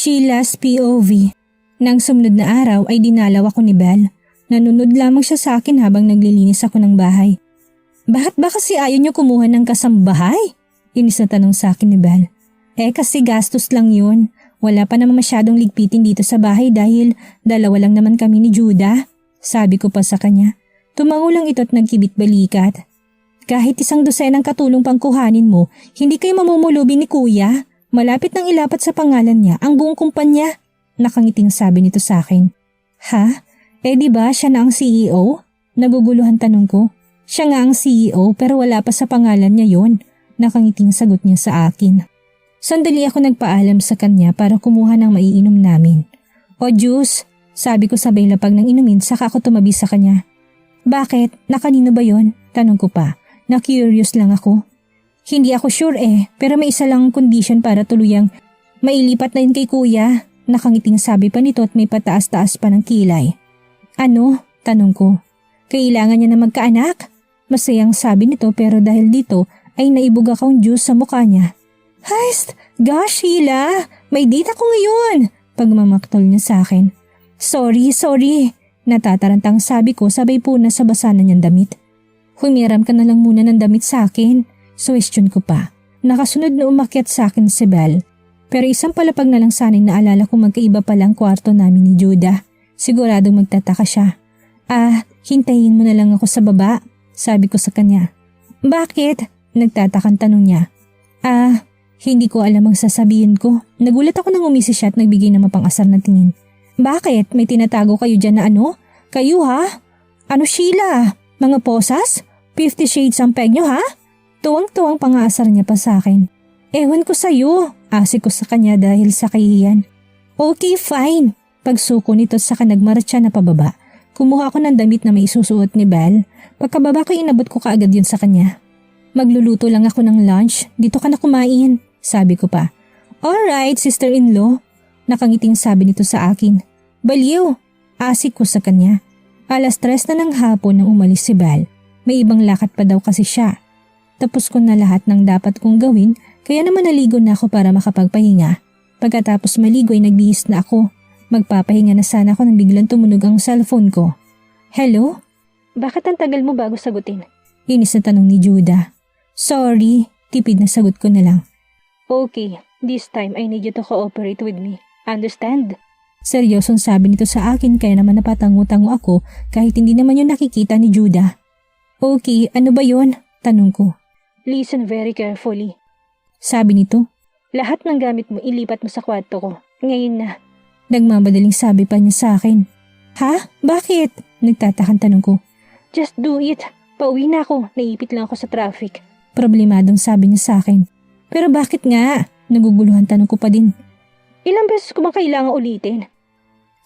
Sheila's POV. Nang sumunod na araw ay dinalaw ako ni Belle. Nanunod lamang siya sa akin habang naglilinis ako ng bahay. Bakit ba kasi ayaw niyo kumuha ng kasambahay? Inis na tanong sa akin ni Belle. Kasi gastos lang yun. Wala pa naman masyadong ligpitin dito sa bahay dahil dalawa lang naman kami ni Judah. Sabi ko pa sa kanya. Tumango lang ito't nagkibit balikat. Kahit 1 dosenang katulong pang kuhanin mo, hindi kayo mamumulubi ni Kuya. Malapit nang ilapat sa pangalan niya ang buong kumpanya. Nakangiting sabi nito sa akin. Ha? Di ba siya na ang CEO? Naguguluhan tanong ko. Siya nga ang CEO pero wala pa sa pangalan niya yon. Nakangiting sagot niya sa akin. Sandali ako nagpaalam sa kanya para kumuha ng maiinom namin. O juice, sabi ko sabay lapag ng inumin saka ako tumabi sa kanya. Bakit? Nakanino ba yon? Tanong ko pa. Na-curious lang ako. Hindi ako sure pero may isa lang condition para tuluyang mailipat na yun kay Kuya. Nakangiting sabi pa nito at may pataas-taas pa ng kilay. Ano? Tanong ko. Kailangan niya na magkaanak? Masayang sabi nito pero dahil dito ay naibog akong juice sa mukha niya. Heist! Gosh, Sheila! May date ako ngayon! Pagmamaktol niya sa akin. Sorry. Natatarantang sabi ko sabay puna sa basa na niyang damit. Humiram ka na lang muna ng damit sa akin. Suwestiyon ko pa. Nakasunod na umakyat sa akin si Belle. Pero isang palapag na lang sana'y naalala kong magkaiba palang kwarto namin ni Judah. Siguradong magtataka siya. Hintayin mo na lang ako sa baba, sabi ko sa kanya. Bakit? Nagtatakang tanong niya. Hindi ko alam ang sasabihin ko. Nagulat ako nang umisi siya at nagbigay ng mapang-asar na tingin. Bakit? May tinatago kayo dyan na ano? Kayo ha? Ano Sheila? Mga posas? 50 Shades ang peg nyo ha? Tuwang-tuwang pang-aasar niya pa sa akin. Ewan ko sa'yo, asik ko sa kanya dahil sa kahihiyan. Okay, fine. Pagsuko nito saka nagmarcha na pababa. Kumuha ako ng damit na may isusuot ni Belle. Pagkababa ko inabot ko kaagad yun sa kanya. Magluluto lang ako ng lunch, dito ka na kumain, sabi ko pa. Alright, sister-in-law. Nakangiting sabi nito sa akin. Baliw, asik ko sa kanya. 3:00 na ng hapon nang umalis si Belle. May ibang lakad pa daw kasi siya. Tapos ko na lahat ng dapat kong gawin kaya naman naligo na ako para makapagpahinga. Pagkatapos maligo ay nagbihis na ako. Magpapahinga na sana ako nang biglang tumunog ang cellphone ko. Hello? Bakit ang tagal mo bago sagutin? Inis na tanong ni Judah. Sorry, tipid na sagot ko na lang. Okay, this time I need you to cooperate with me. Understand? Seryosong sabi nito sa akin kaya naman napatango-tango ako kahit hindi naman yun nakikita ni Judah. Okay, ano ba yun? Tanong ko. Listen very carefully. Sabi nito, lahat ng gamit mo ilipat mo sa kwarto ko. Ngayon na. Nagmamadaling sabi pa niya sa akin. Ha? Bakit? Nagtatakang tanong ko. Just do it. Pauwi na ako. Naipit lang ako sa traffic. Problemadong sabi niya sa akin. Pero bakit nga? Naguguluhan tanong ko pa din. Ilang beses ko bang kailangan ulitin?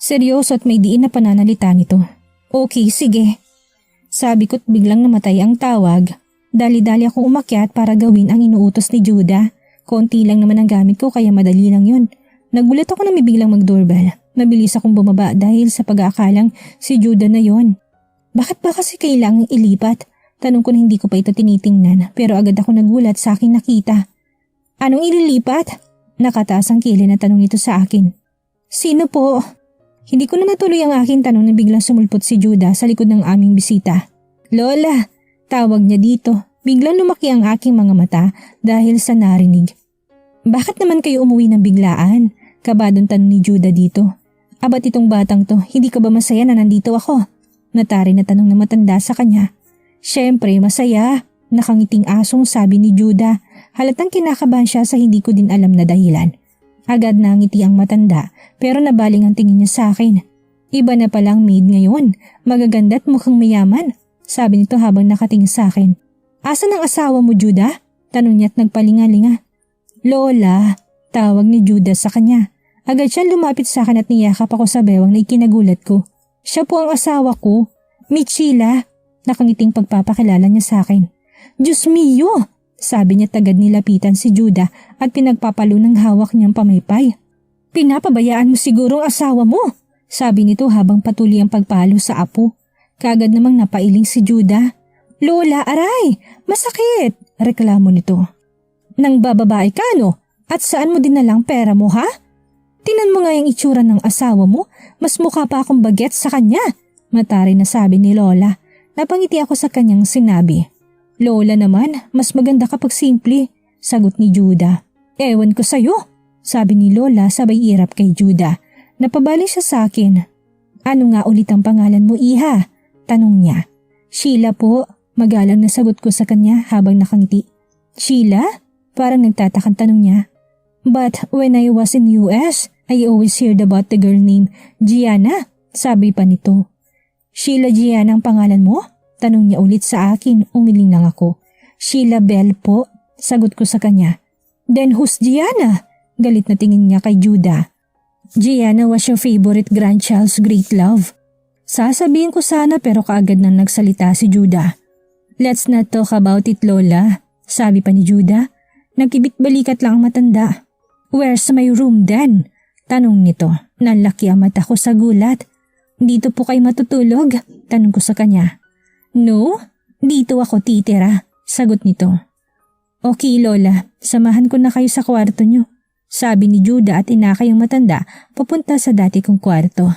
Seryoso at may diin na pananalita nito. Okay, sige. Sabi ko't biglang namatay ang tawag. Dali-dali akong umakyat para gawin ang inuutos ni Judah. Konti lang naman ang gamit ko kaya madali lang yun. Nagulat ako na may biglang mag-doorbell. Mabilis akong bumaba dahil sa pag-aakalang si Judah na yon. Bakit ba kasi kailangang ilipat? Tanong ko na hindi ko pa ito tinitingnan pero agad ako nagulat sa aking nakita. Anong ililipat? Nakataas ang kilay na tanong nito sa akin. Sino po? Hindi ko na natuloy ang aking tanong na biglang sumulpot si Judah sa likod ng aming bisita. Lola, tawag niya dito. Biglang lumaki ang aking mga mata dahil sa narinig. Bakit naman kayo umuwi ng biglaan? Kabadong tanong ni Judah dito. Abat itong batang to, hindi ka ba masaya na nandito ako? Natari na tanong na matanda sa kanya. Siyempre, masaya. Nakangiting asong sabi ni Judah. Halatang kinakabahan siya sa hindi ko din alam na dahilan. Agad na ngiti ang matanda pero nabaling ang tingin niya sa akin. Iba na palang maid ngayon. Magaganda at mukhang mayaman. Sabi nito habang nakatingin sa akin. Asan ang asawa mo, Judah? Tanong niya at nagpalingalinga. Lola, tawag ni Judah sa kanya. Agad siyang lumapit sa akin at niyakap ako sa bewang na ikinagulat ko. Siya po ang asawa ko. Michila. Nakangiting pagpapakilala niya sa akin. Diyos mio! Sabi niya tagad nilapitan si Judah at pinagpapalo ng hawak niyang pamaypay. Pinapabayaan mo siguro ang asawa mo, sabi nito habang patuloy ang pagpalo sa apo. Kagad namang napailing si Judah. Lola, aray! Masakit! Reklamo nito. Nang bababae ka no? At saan mo dinalang pera mo ha? Tinan mo nga yung itsura ng asawa mo, mas mukha pa akong bagets sa kanya. Mataray na sabi ni Lola. Napangiti ako sa kanyang sinabi. Lola naman, mas maganda kapag simple, sagot ni Judah. Ewan ko sa'yo, sabi ni Lola sabay irap kay Judah. Napabali siya sa akin. Ano nga ulit ang pangalan mo, iha? Tanong niya. Sheila po, magalang na sagot ko sa kanya habang nakangiti. Sheila? Parang nagtatakang tanong niya. But when I was in US, I always heard about the girl named Gianna, sabi pa nito. Sheila Gianna ang pangalan mo? Tanong niya ulit sa akin, umiling lang ako. Sheila Bell po, sagot ko sa kanya. Then who's Gianna? Galit na tingin niya kay Judah. Gianna was your favorite grandchild's great love. Sasabihin ko sana pero kaagad nang nagsalita si Judah. Let's not talk about it, Lola, sabi pa ni Judah. Nagkibit-balikat lang ang matanda. Where's my room then? Tanong nito. Nalaki ang mata ko sa gulat. Dito po kayo matutulog? Tanong ko sa kanya. No, dito ako titira, sagot nito. Okay Lola, samahan ko na kayo sa kwarto nyo, sabi ni Judah at inakay ang matanda papunta sa dati kong kwarto.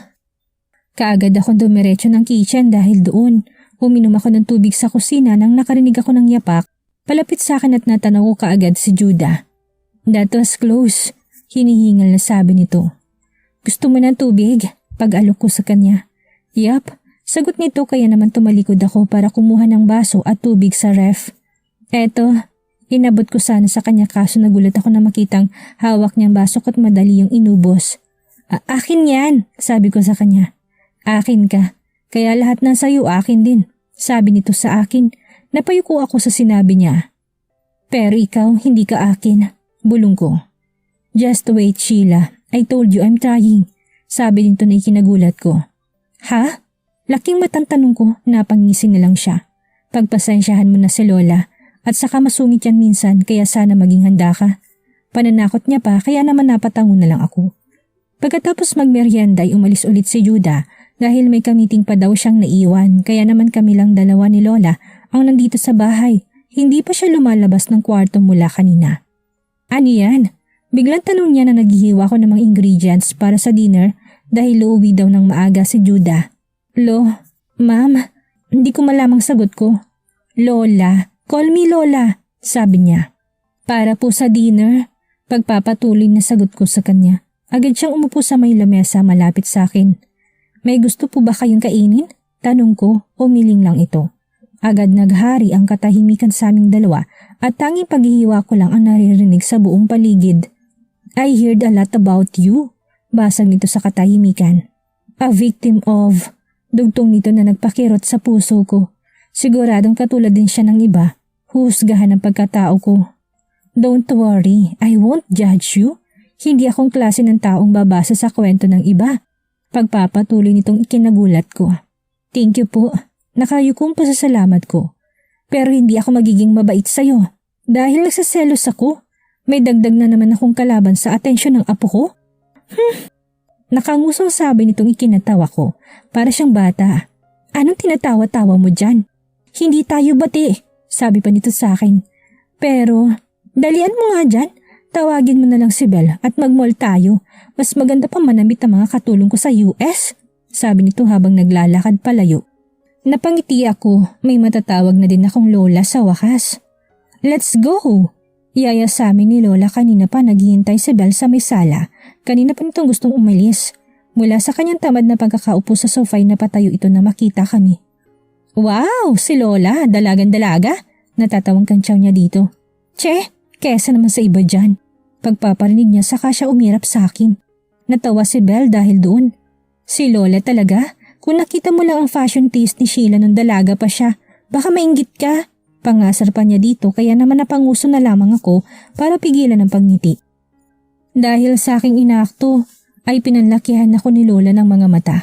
Kaagad akong dumiretso ng kitchen dahil doon. Uminom ako ng tubig sa kusina nang nakarinig ako ng yapak. Palapit sa akin at natanaw ko kaagad si Judah. That was close, hinihingal na sabi nito. Gusto mo ng tubig? Pag-alok ko sa kanya. Yap, sagot nito kaya naman tumalikod ako para kumuha ng baso at tubig sa ref. Eto, inabot ko sana sa kanya kaso nagulat ako na makitang hawak niyang baso at madali yung inubos. Akin yan, sabi ko sa kanya. Akin ka, kaya lahat ng sayo akin din, sabi nito sa akin. Napayuko ako sa sinabi niya. Pero ikaw, hindi ka akin. Bulong ko. Just wait, Sheila. I told you I'm trying. Sabi nito na ikinagulat ko. Ha? Laking matang tanong ko, napangisin na lang siya. Pagpasensyahan mo na si Lola at saka masungit yan minsan kaya sana maging handa ka. Pananakot niya pa kaya naman napatango na lang ako. Pagkatapos magmeryenda ay umalis ulit si Judah dahil may kamiting pa daw siyang naiwan kaya naman kami lang dalawa ni Lola ang nandito sa bahay. Hindi pa siya lumalabas ng kwarto mula kanina. Ano yan? Biglang tanong niya na naghihiwa ko ng mga ingredients para sa dinner dahil uuwi daw ng maaga si Judah. Ma'am, hindi ko malamang sagot ko. Lola, call me Lola, sabi niya. Para po sa dinner, pagpapatuloy na sagot ko sa kanya. Agad siyang umupo sa may lamesa malapit sa akin. May gusto po ba kayong kainin? Tanong ko, umiling lang ito. Agad naghari ang katahimikan sa aming dalawa at tanging paghihiwa ko lang ang naririnig sa buong paligid. I heard a lot about you. Basag nito sa katahimikan. A victim of... Dugtong nito na nagpakirot sa puso ko. Siguradong katulad din siya ng iba. Husgahan ang pagkatao ko. Don't worry, I won't judge you. Hindi akong klase ng taong babasa sa kwento ng iba. Pagpapatuloy nitong ikinagulat ko. Thank you po. Nakayukong pasasalamat ko. Pero hindi ako magiging mabait sa'yo. Dahil nagsaselos ako. May dagdag na naman akong kalaban sa atensyon ng apo ko. Nakangusong sabi nitong ikinatawa ko. Para siyang bata. Anong tinatawa-tawa mo dyan? Hindi tayo bati, sabi pa nito sa akin. Pero, dalian mo nga dyan. Tawagin mo na lang si Belle at mag-mall tayo. Mas maganda pa manamit ang mga katulong ko sa US, sabi nito habang naglalakad palayo. Napangiti ako, may matatawag na din akong Lola sa wakas. Let's go! Yaya sa amin ni Lola kanina pa naghihintay si Belle sa may sala. Kanina pa nitong gustong umalis. Mula sa kanyang tamad na pagkakaupo sa sofa ay napatayo ito na makita kami. Wow! Si Lola, dalagan-dalaga? Natatawang kantsaw niya dito. Che, kesa naman sa iba dyan. Pagpaparinig niya saka siya umirap sa akin. Natawa si Belle dahil doon. Si Lola talaga? Kung nakita mo lang ang fashion taste ni Sheila nung dalaga pa siya, baka mainggit ka. Pangasar pa niya dito kaya naman napanguso na lamang ako para pigilan ang pagngiti. Dahil sa aking inaakto, ay pinanlakihan ako ni Lola ng mga mata.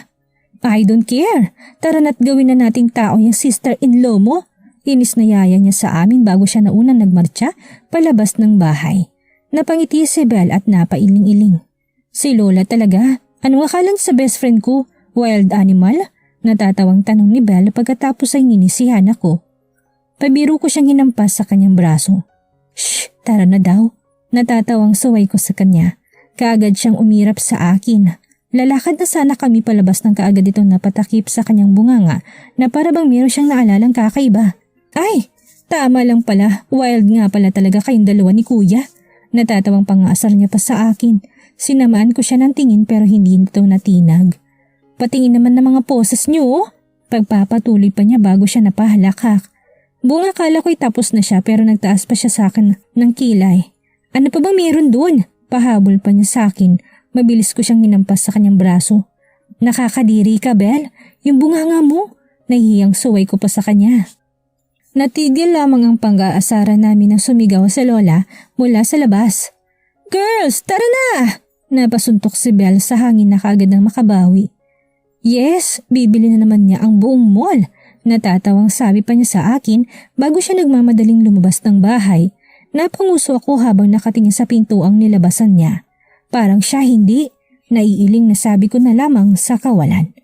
I don't care. Tara na't gawin na nating tao yung sister-in-law mo. Inis na yaya niya sa amin bago siya naunang nagmarcha palabas ng bahay. Napangiti si Belle at napailing-iling. Si Lola talaga? Anong akala sa best friend ko? Wild animal? Natatawang tanong ni Belle pagkatapos ay nginisihan ako. Pabiro ko siyang hinampas sa kanyang braso. Shh, tara na daw. Natatawang suway ko sa kanya. Kaagad siyang umirap sa akin. Lalakad na sana kami palabas ng kaagad itong napatakip sa kanyang bunganga na para bang meron siyang naalalang kakaiba. Ay, tama lang pala, wild nga pala talaga kayong dalawa ni kuya. Natatawang pangasar niya pa sa akin. Sinamaan ko siya ng tingin pero hindi ito natinag. Patingin naman ng mga poses niyo oh. Pagpapatuloy pa niya bago siya napahalakak. Buong akala ko'y tapos na siya pero nagtaas pa siya sa akin ng kilay. Ano pa bang meron doon? Pahabol pa niya sa akin. Mabilis ko siyang hinampas sa kanyang braso. Nakakadiri ka, Belle. Yung bunganga mo. Nahihiyang suway ko pa sa kanya. Natigil lamang ang pang-aasara namin ng sumigaw sa lola mula sa labas. Girls, tara na! Napasuntok si Belle sa hangin na kaagad ng makabawi. Yes, bibili na naman niya ang buong mall. Natatawang sabi pa niya sa akin bago siya nagmamadaling lumabas ng bahay. Napanguso ako habang nakatingin sa pintuang nilabasan niya. Parang siya hindi. Naiiling na sabi ko na lamang sa kawalan.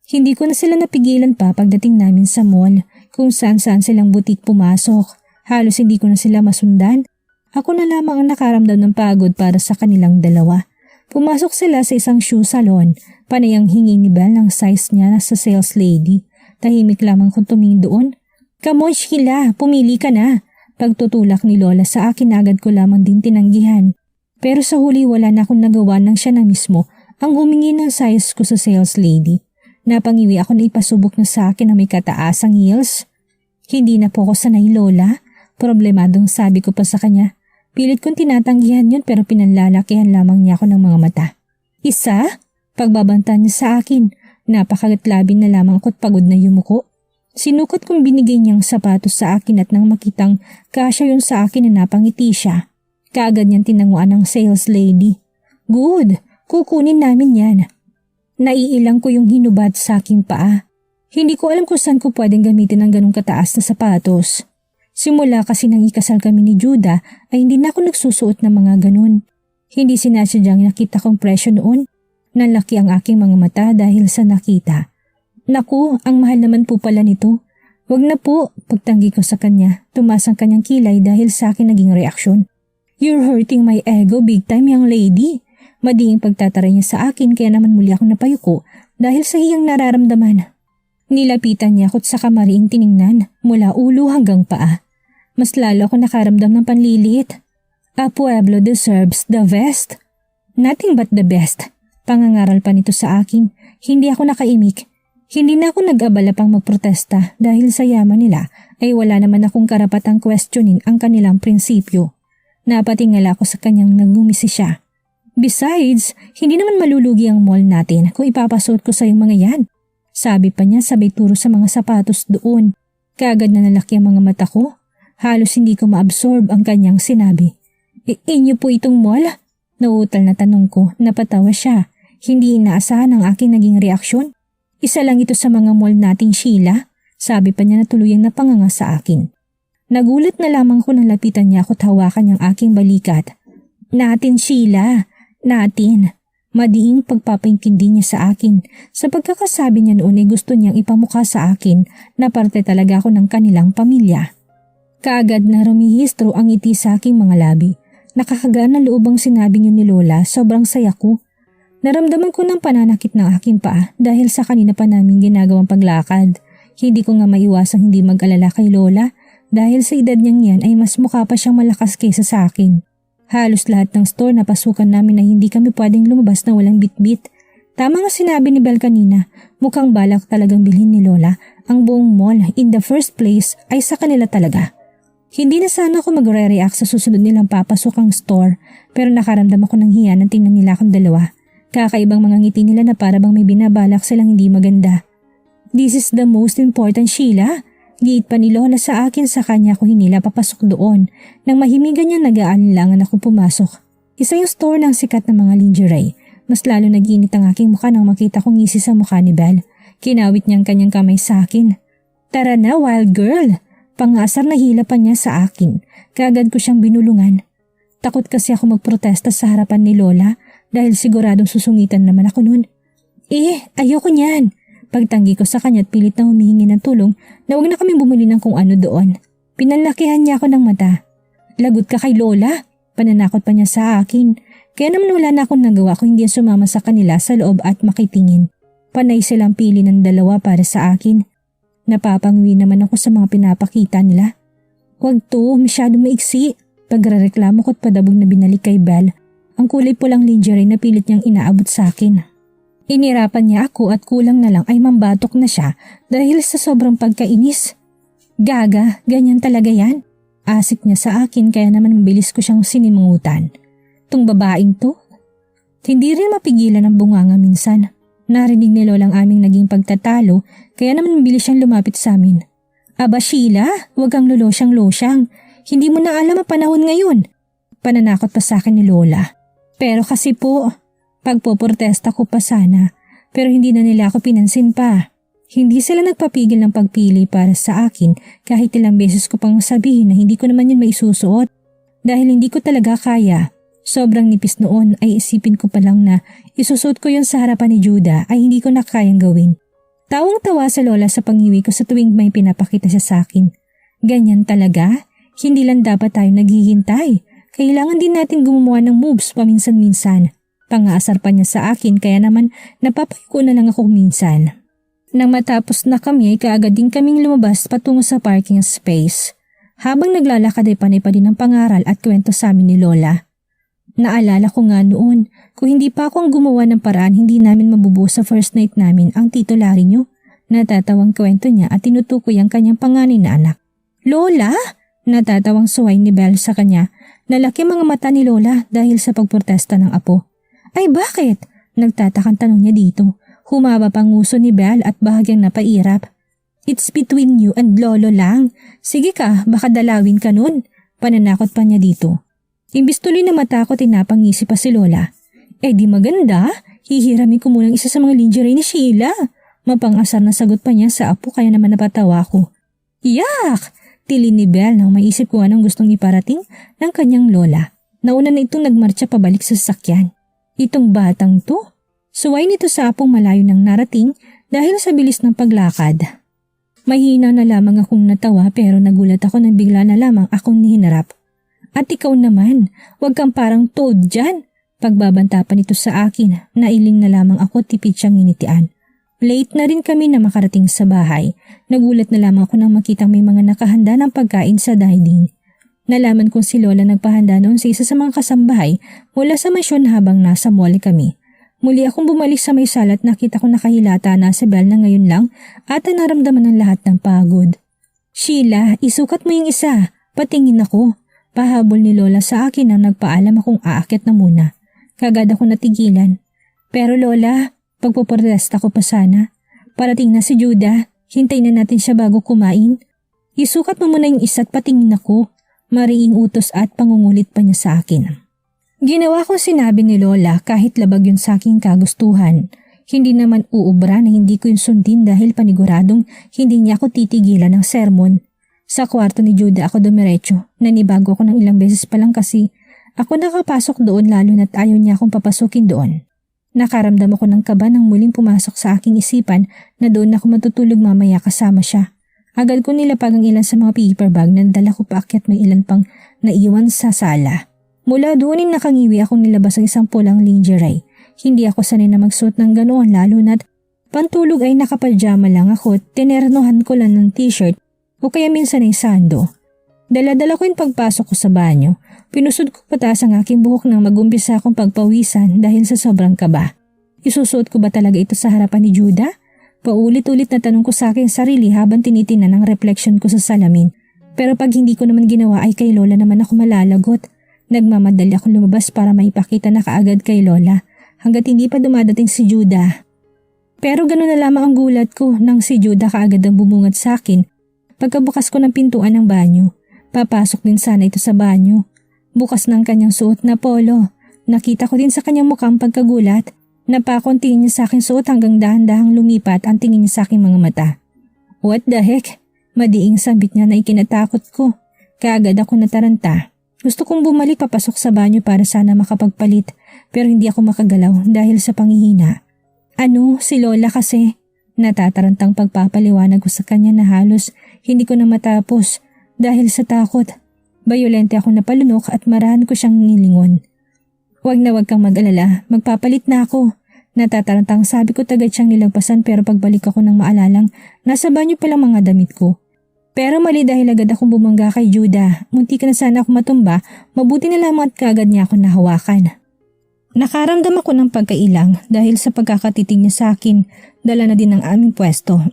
Hindi ko na sila napigilan pa pagdating namin sa mall kung saan-saan silang butik pumasok. Halos hindi ko na sila masundan. Ako na lamang ang nakaramdam ng pagod para sa kanilang dalawa. Pumasok sila sa isang shoe salon. Panayang hingi ni Belle ng size niya sa sales lady. Tahimik lamang kung tumingin doon. Come on Sheila, pumili ka na. Pagtutulak ni Lola sa akin agad ko lamang din tinanggihan. Pero sa huli wala na akong nagawa nang siya na mismo ang humingi ng size ko sa sales lady. Napangiwi ako na ipasubok na sa akin na may kataasang heels. Hindi na po ako sanay Lola. Problemadong sabi ko pa sa kanya. Pilit kong tinatanggihan yun pero pinanlalakihan lamang niya ako ng mga mata. Isa? Pagbabanta niya sa akin. Napakagatlabin na lamang ako't pagod na yumuko. Sinukot kong binigay niyang sapatos sa akin at nang makitang kasya yun sa akin na napangiti siya. Kaagad niyang tinanguan ng sales lady. Good, kukunin namin yan. Naiilang ko yung hinubad sa aking paa. Hindi ko alam kung saan ko pwedeng gamitin ang ganong kataas na sapatos. Simula kasi nang ikasal kami ni Judah ay hindi na ako nagsusuot ng mga ganon. Hindi sinasadyang nakita kong presyo noon. Nalaki ang aking mga mata dahil sa nakita. Naku, ang mahal naman po pala nito. Wag na po, pagtanggi ko sa kanya. Tumaas ang kanyang kilay dahil sa akin naging reaksyon. You're hurting my ego big time young lady. Madiing pagtataray niya sa akin kaya naman muli ako napayuko dahil sa hiyang nararamdaman. Nilapitan niya ako't sa kamariing tiningnan mula ulo hanggang paa. Mas lalo ako nakaramdam ng panliliit. A pueblo deserves the best. Nothing but the best. Pangangaral pa nito sa akin. Hindi ako nakaimik. Hindi na ako nag-abala pang magprotesta dahil sa yaman nila ay wala naman akong karapatang questionin ang kanilang prinsipyo. Napatingala ako sa kanyang nagumisi siya. Besides, hindi naman malulugi ang mall natin kung ipapasuot ko sa yung mga yan. Sabi pa niya sabay turo sa mga sapatos doon. Kaagad na nalaki ang mga mata ko. Halos hindi ko maabsorb ang kanyang sinabi. Inyo po itong mall? Nauutal na tanong ko, napatawa siya. Hindi inaasahan ang aking naging reaksyon. Isa lang ito sa mga mall nating Sheila. Sabi pa niya na tuluyang napanganga sa akin. Nagulat na lamang ko nang lapitan niya ako't hawakan niyang aking balikat. Natin Sheila, natin. Madiing pagpapaintindi niya sa akin. Sa pagkakasabi niya noon ay gusto niyang ipamukha sa akin na parte talaga ako ng kanilang pamilya. Kaagad na rumihistro ang ngiti sa aking mga labi. Nakakagaan na loob ang sinabi niyo ni Lola, sobrang saya ko. Naramdaman ko ng pananakit ng aking paa dahil sa kanina pa namin ginagawang paglakad. Hindi ko nga maiwasang hindi mag-alala kay Lola dahil sa edad niyang yan ay mas mukha pa siyang malakas kaysa sa akin. Halos lahat ng store na pasukan namin na hindi kami pwedeng lumabas na walang bitbit. Tama nga sinabi ni Belle kanina, mukhang balak talagang bilhin ni Lola ang buong mall in the first place ay sa kanila talaga. Hindi na sana ako magre-react sa susunod nilang papasok ang store pero nakaramdam ako ng hiya nang tingnan nila akong dalawa. Kakaibang mga ngiti nila na para bang may binabalak silang hindi maganda. This is the most important Sheila. Giit pa ni Lola sa akin sa kanya ko hinila papasok doon. Nang mahimigan niya nag-aalinlangan ako pumasok. Isa yung store ng sikat na mga lingerie. Mas lalo nag-init ang aking mukha nang makita kong ngisi sa mukha ni Belle. Kinawit niyang kanyang kamay sa akin. Tara na wild girl. Pangasar na hila pa niya sa akin. Kaagad ko siyang binulungan. Takot kasi ako magprotesta sa harapan ni Lola dahil siguradong susungitan naman ako noon. Ayoko niyan. Pagtanggi ko sa kanya at pilit na humihingi ng tulong na huwag na kami bumili ng kung ano doon. Pinanlakihan niya ako ng mata. Lagot ka kay Lola. Pananakot pa niya sa akin. Kaya naman wala na akong nagawa kung hindi sumama sa kanila sa loob at makitingin. Panay silang pili ng dalawa para sa akin. Napapangwi naman ako sa mga pinapakita nila. Huwag to, masyado maiksi. Pagrereklamo ko't padabog na binalik kay Belle ang kulay pulang lingerie na pilit niyang inaabot sa akin. Inirapan niya ako at kulang na lang ay mambatok na siya dahil sa sobrang pagkainis. Gaga, ganyan talaga yan. Asik niya sa akin kaya naman mabilis ko siyang sinimangutan. Tung babaeng to. Hindi rin mapigilan ang bunganga minsan. Narinig ni Lola ang aming naging pagtatalo kaya naman mabilis siyang lumapit sa amin. Aba Sheila, huwag kang lolosyang-losyang. Hindi mo na alam ang panahon ngayon. Pananakot pa sa akin ni Lola. Pero kasi po, pagpoprotesta ko pa sana pero hindi na nila ako pinansin pa. Hindi sila nagpapigil ng pagpili para sa akin kahit ilang beses ko pang sabihin na hindi ko naman yun maisusuot. Dahil hindi ko talaga kaya. Sobrang nipis noon ay isipin ko pa lang na isusuot ko yun sa harapan ni Judah ay hindi ko na kayang gawin. Tawang-tawa sa Lola sa pangiwi ko sa tuwing may pinapakita siya sa akin. Ganyan talaga? Hindi lang dapat tayo naghihintay. Kailangan din natin gumawa ng moves paminsan-minsan. Pangaasar pa niya sa akin kaya naman napapayuko na lang ako minsan. Nang matapos na kami ay kaagad din kaming lumabas patungo sa parking space. Habang naglalakad ay panay pa din ang pangaral at kwento sa amin ni Lola. Naalala ko nga noon, kung hindi pa ako ang gumawa ng paraan hindi namin mabubuo sa first night namin ang tito Larry niyo. Natatawang kwento niya at tinutukoy ang kanyang panganay na anak. Lola? Natatawang suway ni Belle sa kanya. Nalaki mga mata ni Lola dahil sa pagprotesta ng apo. Ay bakit? Nagtatakang tanong niya dito. Humaba pang nguso ni Belle at bahagyang napairap. It's between you and Lolo lang. Sige ka, baka dalawin ka nun. Pananakot pa niya dito. Imbis tuloy na matakot ay napangisi pa si Lola. Eh di maganda, hihiramin ko munang isa sa mga lingerie ni Sheila. Mapang-asar na sagot pa niya sa apo kaya naman napatawa ko. Yak! Tili ni Belle nang maisip ko anong gustong iparating ng kanyang lola. Nauna na itong nagmarcha pabalik sa sasakyan. Itong batang to, suway nito sa apong malayo ng narating dahil sa bilis ng paglakad. Mahina na lamang akong natawa pero nagulat ako nang bigla na lamang akong nihinarap. At ikaw naman, huwag kang parang toad dyan. Pagbabanta pa nito sa akin, nailing na lamang ako tipid siyang nginitian. Late na rin kami na makarating sa bahay. Nagulat na lamang ako nang makitang may mga nakahanda ng pagkain sa dining. Nalaman kong si Lola nagpahanda noon sa isa sa mga kasambahay mula sa mansyon habang nasa mall kami. Muli akong bumalik sa may sala at nakita ko nakahilata na si Belle na ngayon lang at naramdaman ng lahat ng pagod. Sheila, isukat mo yung isa. Patingin ako. Pahabol ni Lola sa akin nang nagpaalam akong aakyat na muna. Kagad ako natigilan. Pero Lola, pagpoprotesta ko pa sana. Parating na si Judah, hintayin na natin siya bago kumain. Isukat mo muna yung isa at patingin ako. Mariing utos at pangungulit pa niya sa akin. Ginawa ko sinabi ni Lola kahit labag yun sa aking kagustuhan. Hindi naman uubra na hindi ko yun sundin dahil paniguradong hindi niya ako titigilan ng sermon. Sa kwarto ni Judah ako dumiretso. Nanibago ako ng ilang beses pa lang kasi ako nakapasok doon lalo na't ayaw niya akong papasukin doon. Nakaramdam ako ng kaba nang muling pumasok sa aking isipan na doon ako matutulog mamaya kasama siya. Agad ko nilapag ang ilan sa mga paper bag na dala ko paakyat may ilan pang naiwan sa sala. Mula doon ay nakangiwi akong nilabas ang isang pulang lingerie. Hindi ako sanay na magsuot ng ganoon lalo na't pantulog ay nakapajama lang ako at tinernohan ko lang ng t-shirt o kaya minsan ay sando. Dala-dala ko yung pagpasok ko sa banyo. Pinusod ko pataas ang aking buhok nang mag-umpisa akong pagpawisan dahil sa sobrang kaba. Isusuot ko ba talaga ito sa harapan ni Judah? Paulit-ulit na tanong ko sa aking sarili habang tinitingnan ang reflection ko sa salamin. Pero pag hindi ko naman ginawa ay kay Lola naman ako malalagot. Nagmamadali akong lumabas para maipakita na kaagad kay Lola hanggat hindi pa dumadating si Judah. Pero gano'n na lamang ang gulat ko nang si Judah kaagad ang bumungad sa akin. Pagkabukas ko ng pintuan ng banyo, papasok din sana ito sa banyo. Bukas ng kanyang suot na polo. Nakita ko din sa kanyang mukhang pagkagulat. Napakontingin niya sa akin suot hanggang dahan-dahang lumipat ang tingin niya sa aking mga mata. What the heck? Madiing sambit niya na ikinatakot ko. Kaagad ako nataranta. Gusto kong bumalik papasok sa banyo para sana makapagpalit pero hindi ako makagalaw dahil sa panghihina. Ano, si Lola kasi. Natatarantang pagpapaliwanag ko sa kanya na halos hindi ko na matapos dahil sa takot. Bayolente ako napalunok at marahan ko siyang nilingon. Wag kang mag-alala, magpapalit na ako. Natatarantang sabi ko tagad siyang nilagpasan pero pagbalik ako ng maalalang nasa banyo palang mga damit ko. Pero mali dahil agad akong bumangga kay Judah. Munti ka na sana ako matumba, mabuti na lamang at kaagad niya ako nahawakan. Nakaramdam ako ng pagkailang dahil sa pagkakatitig niya sa akin, dala na din ang aming pwesto.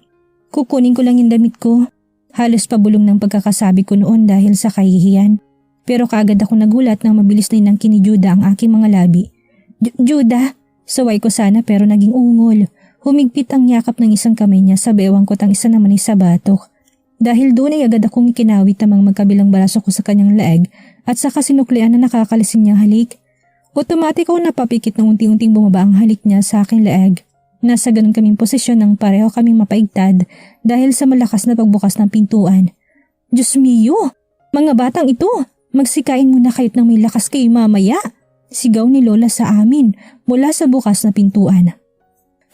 Kukunin ko lang yung damit ko. Halos pabulong ng pagkakasabi ko noon dahil sa kahihiyan. Pero kaagad ako nagulat nang mabilis na inangkin ni Judah ang aking mga labi. Judah! Saway ko sana pero naging ungol. Humigpit ang yakap ng isang kamay niya sa bewang ko at ang isa naman ay sa batok. Dahil doon ay agad akong ikinawit ang magkabilang baraso ko sa kanyang leeg at sa kasinuklian na nakakalising niyang halik. Otomatik ako napapikit na unti-unting bumaba ang halik niya sa aking leeg. Nasa ganun kaming posisyon nang pareho kaming mapaigtad dahil sa malakas na pagbukas ng pintuan. Diyos mio! Mga batang ito! Magsikain muna kahit nang may lakas kayo mamaya! Sigaw ni Lola sa amin mula sa bukas na pintuan.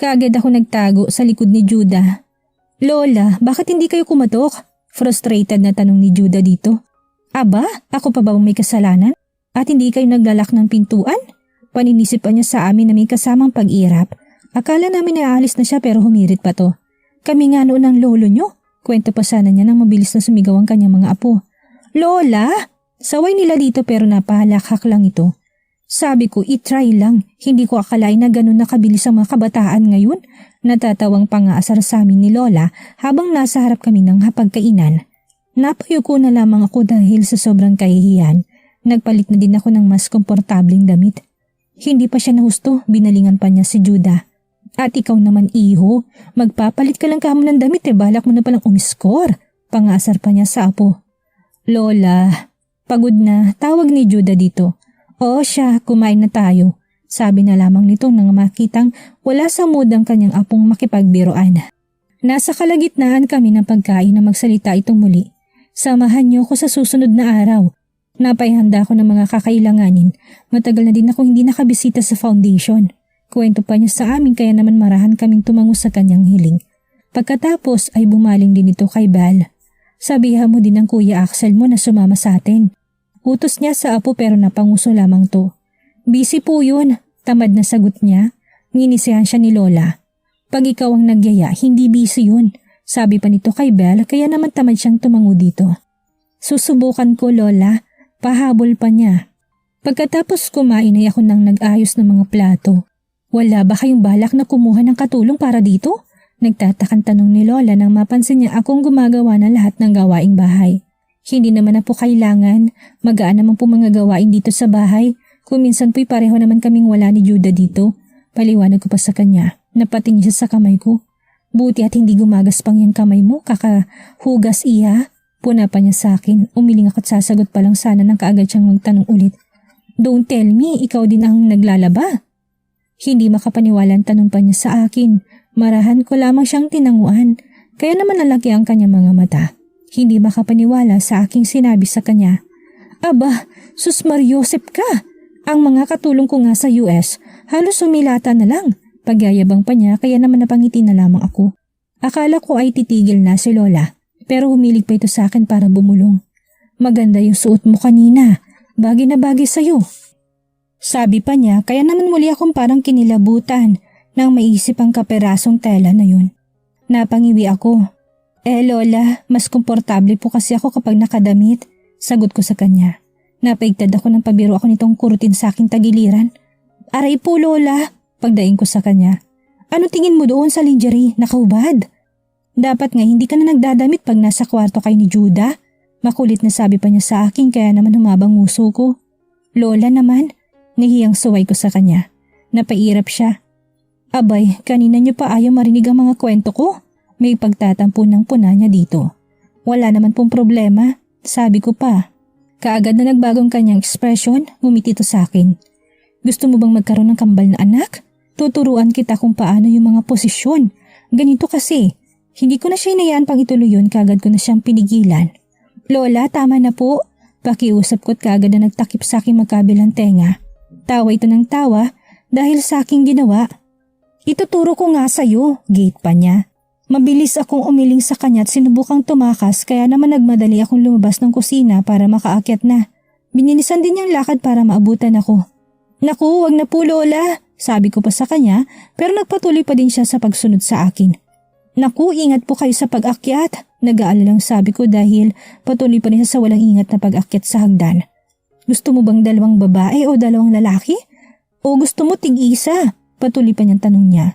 Kaagad ako nagtago sa likod ni Judah. Lola, bakit hindi kayo kumatok? Frustrated na tanong ni Judah dito. Aba, ako pa ba may kasalanan? At hindi kayo naglalak ng pintuan? Paninisip pa niya sa amin na may kasamang pag-irap. Akala namin na aalis na siya pero humirit pa to. Kami nga noon ng lolo nyo. Kwento pa sana niya nang mabilis na sumigaw ang kanyang mga apo. Lola! Saway nila dito pero napahalakhak lang ito. Sabi ko, itry lang. Hindi ko akalain na ganun nakabilis ang mga kabataan ngayon. Natatawang pangaasar sa amin ni Lola habang nasa harap kami ng hapagkainan. Napayuko na lamang ako dahil sa sobrang kahihiyan. Nagpalit na din ako ng mas komportabling damit. Hindi pa siya nahusto, binalingan pa niya si Judah. At ikaw naman iho, magpapalit ka lang kamo ng damit balak mo na palang umiskor. Pangaasar pa niya sa apo. Lola, pagod na, tawag ni Judah dito. Oo siya, kumain na tayo. Sabi na lamang nito nang makitang wala sa mood ang kanyang apong makipagbiroan. Nasa kalagitnaan kami ng pagkain na magsalita itong muli. Samahan niyo ko sa susunod na araw. Napaihanda ko ng mga kakailanganin. Matagal na din ako hindi nakabisita sa foundation. Kwento pa niya sa amin kaya naman marahan kaming tumango sa kanyang hiling. Pagkatapos ay bumaling din ito kay Bal. Sabihan mo din ng Kuya Axel mo na sumama sa atin. Utos niya sa apo pero napanguso lamang to. Busy po yun, tamad na sagot niya. Nginisihan siya ni Lola. Pag ikaw ang nagyaya, hindi busy yun. Sabi pa nito kay Belle kaya naman tamad siyang tumango dito. Susubukan ko Lola, pahabol pa niya. Pagkatapos kumain ay ako nang nag-ayos ng mga plato. Wala ba kayong balak na kumuha ng katulong para dito? Nagtatakang tanong ni Lola nang mapansin niya akong gumagawa ng lahat ng gawaing bahay. Hindi naman na po kailangan, magaan naman po mga gawain dito sa bahay. Kung minsan po'y pareho naman kaming wala ni Judah dito. Paliwanag ko pa sa kanya, napatingin siya sa kamay ko. Buti at hindi gumagaspang yung kamay mo, kakahugas iya. Puna pa niya sa akin, umiling ako't sasagot pa lang sana nang kaagad siyang magtanong ulit. Don't tell me, ikaw din ang naglalaba. Hindi makapaniwala ang tanong pa niya sa akin. Marahan ko lamang siyang tinanguan, kaya naman nalaki ang kanyang mga mata. Hindi makapaniwala sa aking sinabi sa kanya. Aba, sus Mariosep ka! Ang mga katulong ko nga sa US, halos sumilata na lang. Pagyayabang pa niya kaya naman napangiti na lamang ako. Akala ko ay titigil na si Lola, pero humilig pa ito sa akin para bumulong. Maganda yung suot mo kanina, bagay na bagay sa'yo. Sabi pa niya kaya naman muli akong parang kinilabutan nang maisip ang kaperasong tela na yun. Napangiwi ako. Lola, mas komportable po kasi ako kapag nakadamit. Sagot ko sa kanya. Napaigtad ako ng pabiro ako nitong kurutin sa aking tagiliran. Aray po Lola, pagdaing ko sa kanya. Ano tingin mo doon sa lingerie? Nakahubad? Dapat nga hindi ka na nagdadamit pag nasa kwarto kay ni Judah. Makulit na sabi pa niya sa akin kaya naman humabang nguso ko. Lola naman, nahiyang suway ko sa kanya. Napairap siya. Abay, kanina niyo pa ayaw marinig ang mga kwento ko. May pagtatampo ng puna niya dito. Wala naman pong problema, sabi ko pa. Kaagad na nagbagong kanyang ekspresyon, ngumiti ito sa akin. Gusto mo bang magkaroon ng kambal na anak? Tuturuan kita kung paano yung mga posisyon. Ganito kasi. Hindi ko na siya inayaan pang ituloy yun, kaagad ko na siyang pinigilan. Lola, tama na po. Pakiusap ko't kaagad na nagtakip sa aking magkabilang tenga. Tawa ito ng tawa dahil sa aking ginawa. Ituturo ko nga sa'yo, gate pa niya. Mabilis akong umiling sa kanya at sinubukang tumakas kaya naman nagmadali akong lumabas ng kusina para makaakyat na. Binilisan din niyang lakad para maabutan ako. Naku, wag na po Lola, sabi ko pa sa kanya pero nagpatuloy pa din siya sa pagsunod sa akin. Naku, ingat po kayo sa pag-akyat. Nag-aalalang sabi ko dahil patuloy pa rin siya sa walang ingat na pag-akyat sa hagdan. Gusto mo bang 2 babae o 2 lalaki? O gusto mo tig-isa? Patuloy pa niyang tanong niya.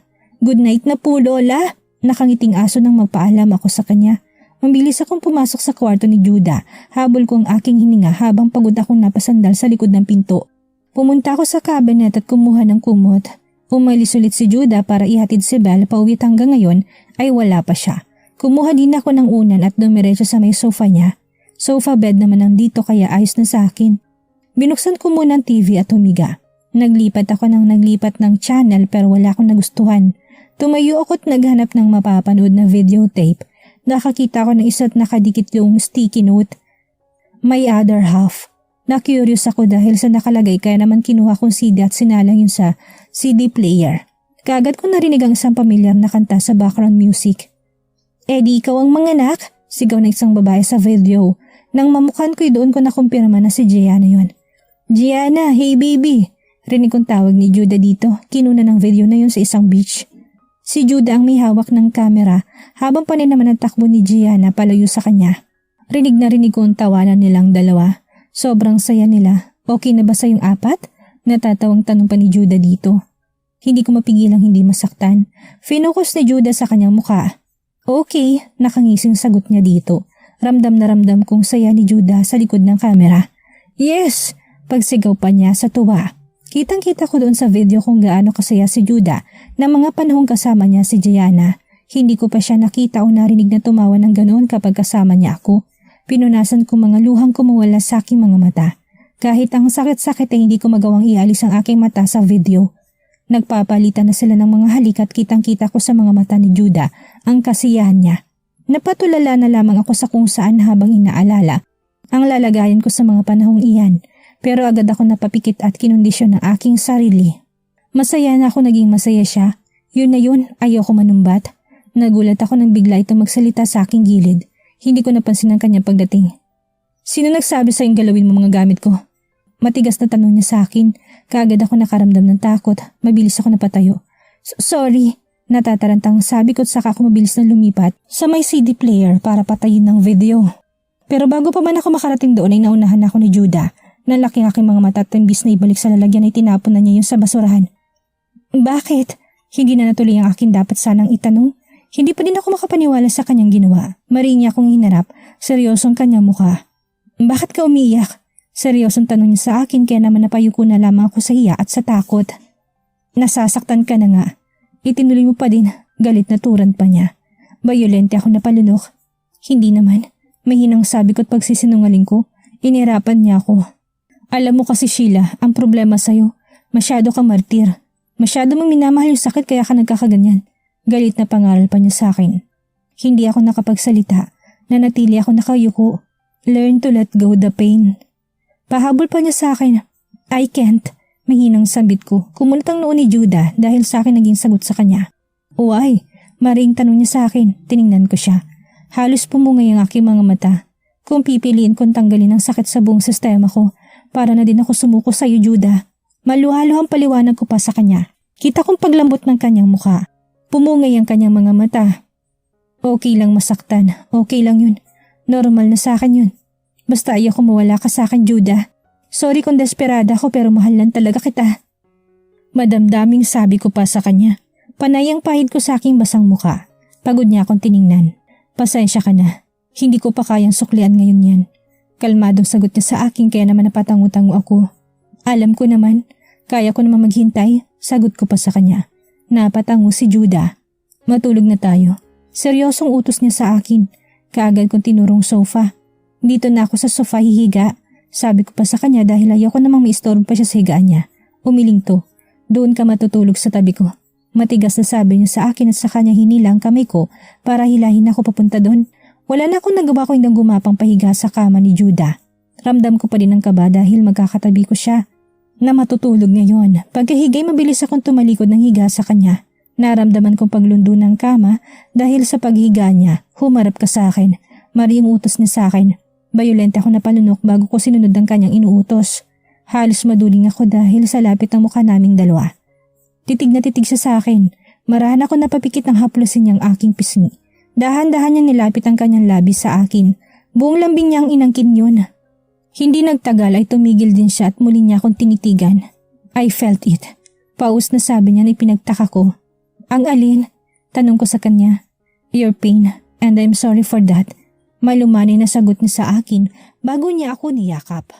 Good night na po Lola. Nakangiting aso nang magpaalam ako sa kanya. Mabilis akong pumasok sa kwarto ni Judah. Habol ko ang aking hininga habang pagod akong napasandal sa likod ng pinto. Pumunta ako sa cabinet at kumuha ng kumot. Umalis ulit si Judah para ihatid si Belle pauwi hanggang ngayon ay wala pa siya. Kumuha din ako ng unan at dumiretso sa may sofa niya. Sofa bed naman ang dito kaya ayos na sa akin. Binuksan ko muna ang TV at humiga. Naglipat ng channel pero wala akong nagustuhan. Tumayo ako at naghanap ng mapapanood na videotape. Nakakita ko ng isa't nakadikit yung sticky note. My other half. Na-curious ako dahil sa nakalagay kaya naman kinuha kong CD at sinalang yun sa CD player. Kaagad ko narinig ang isang pamilyar na kanta sa background music. Di ikaw ang manganak? Sigaw ng isang babae sa video. Nang mamukhan ko'y doon ko nakumpirma na si Gianna yun. Gianna, hey baby! Rinig kong tawag ni Judah dito. Kinuna ng video na yun sa isang beach. Si Judah ang may hawak ng kamera habang panin naman ang takbo ni Gianna palayo sa kanya. Rinig na rinig ko ang tawanan nilang dalawa. Sobrang saya nila. Okay na ba sa yung 4? Natatawang tanong pa ni Judah dito. Hindi ko mapigilang hindi masaktan. Finokus ni Judah sa kanyang mukha. Okay, nakangising sagot niya dito. Ramdam na ramdam kong saya ni Judah sa likod ng kamera. Yes! Pagsigaw pa niya sa tuwa. Kitang-kita ko doon sa video kung gaano kasaya si Judah na mga panahong kasama niya si Gianna. Hindi ko pa siya nakita o narinig na tumawa ng ganoon kapag kasama niya ako. Pinunasan ko mga luhang kumawala sa aking mga mata. Kahit ang sakit-sakit ay hindi ko magawang ialis ang aking mata sa video. Nagpapalitan na sila ng mga halik at kitang-kita ko sa mga mata ni Judah ang kasiyahan niya. Napatulala na lamang ako sa kung saan habang inaalala ang lalagayan ko sa mga panahong iyan. Pero agad ako napapikit at kinondisyon ng aking sarili. Masaya na ako naging masaya siya. Yun na yun, ayaw ko manumbat. Nagulat ako nang bigla itong magsalita sa aking gilid. Hindi ko napansin ang kanyang pagdating. Sino nagsabi sa'yong galawin mo mga gamit ko? Matigas na tanong niya sa akin. Kaagad ako nakaramdam ng takot. Mabilis ako napatayo. Sorry. Natatarantang sabi ko at saka ako mabilis na lumipat sa may CD player para patayin ng video. Pero bago pa man ako makarating doon ay naunahan ako ni Judah. Nalaki ang aking mga mata at imbis na ibalik sa lalagyan ay tinapon na niya yun sa basurahan. Bakit? Hindi na natuloy ang akin dapat sanang itanong. Hindi pa din ako makapaniwala sa kanyang ginawa. Maring niya akong hinarap. Seryosong kanyang mukha. Bakit ka umiyak? Seryosong tanong niya sa akin kaya naman napayuko na lamang ako sa hiya at sa takot. Nasasaktan ka na nga. Itinuloy mo pa din. Galit na turan pa niya. Bayolente ako napalunok. Hindi naman. Mahinang sabi ko't pagsisinungaling ko. Inirapan niya ako. Alam mo kasi Sheila, ang problema sa'yo. Masyado kang martir. Masyado mong minamahal yung sakit kaya ka nagkakaganyan. Galit na pangaral pa niya sa akin. Hindi ako nakapagsalita. Nanatili ako nakayuko. Learn to let go the pain. Pahabol pa niya sa akin. I can't. Mahinang sambit ko. Kumulat ang noon ni Judah dahil sa akin naging sagot sa kanya. Why? Maring tanong niya sa akin. Tiningnan ko siya. Halos pumungay ang aking mga mata. Kung pipiliin kong tanggalin ang sakit sa buong sistema ko, para na din ako sumuko sa iyo Judah. Maluhalo ang paliwanag ko pa sa kanya. Kita kong paglambot ng kanyang mukha. Pumungay ang kanyang mga mata. Okay lang masaktan. Okay lang yun. Normal na sa akin yun. Basta ayaw ko mawala ka sa akin, Judah. Sorry kung desperada ako pero mahal lang talaga kita. Madamdaming sabi ko pa sa kanya. Panay ang pahid ko sa aking basang muka. Pagod niya akong tiningnan. Pasensya ka na. Hindi ko pa kayang suklian ngayon yan. Kalmadong sagot niya sa akin kaya naman napatango-tango ako. Alam ko naman. Kaya ko naman maghintay. Sagot ko pa sa kanya. Napatango si Judah. Matulog na tayo. Seryosong utos niya sa akin. Kaagad kong tinurong sofa. Dito na ako sa sofa hihiga. Sabi ko pa sa kanya dahil ayoko namang maistorbo pa siya sa higaan niya. Umiling to. Doon ka matutulog sa tabi ko. Matigas na sabi niya sa akin at sa kanya hinilang kamay ko para hilahin ako papunta doon. Wala na akong nagawa ko hindang gumapang pahiga sa kama ni Judah. Ramdam ko pa din ang kaba dahil magkakatabi ko siya. Na matutulog ngayon. Pagkahigay mabilis akong tumalikod ng higa sa kanya. Naramdaman kong paglundo ng kama dahil sa paghiga niya. Humarap ka sa akin. Maring utos niya sa akin. Bayolente ako napalunok bago ko sinunod ang kanyang inuutos. Halos maduling ako dahil sa lapit ng mukha naming dalawa. Titig na titig siya sa akin. Marahan ako napapikit ng haplusin niyang aking pisngi. Dahan-dahan niya nilapit ang kanyang labis sa akin. Buong lambing niya ang inangkin yun. Hindi nagtagal ay tumigil din siya at muli niya akong tinitigan. I felt it. Paus na sabi niya na ipinagtaka ko. Ang alin? Tanong ko sa kanya. Your pain, and I'm sorry for that. Malumanay na sagot niya sa akin bago niya ako niyakap.